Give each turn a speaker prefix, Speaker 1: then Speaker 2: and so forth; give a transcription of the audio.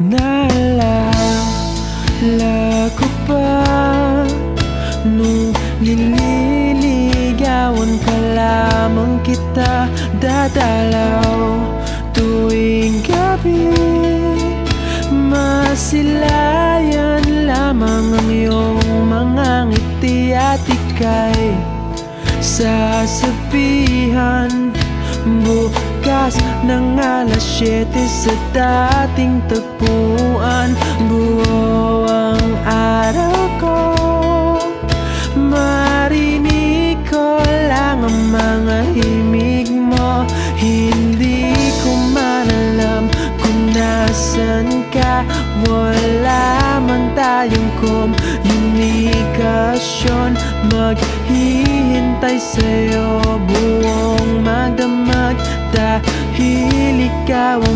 Speaker 1: Naalala ko pa nung nililigawan ka lamang kita dadalaw tuwing gabi. Masilayan lamang ang iyong mga ngiti at ika'y sasabihan bukas ng alas 7 sa dating tagpuan. Buo ang araw ko, marinig ko lang ang mga himig mo. Hindi ko man alam kung nasan ka, wala man tayong komunikasyon. Maghihintay sa'yo buong magdamag dahil ikaw ang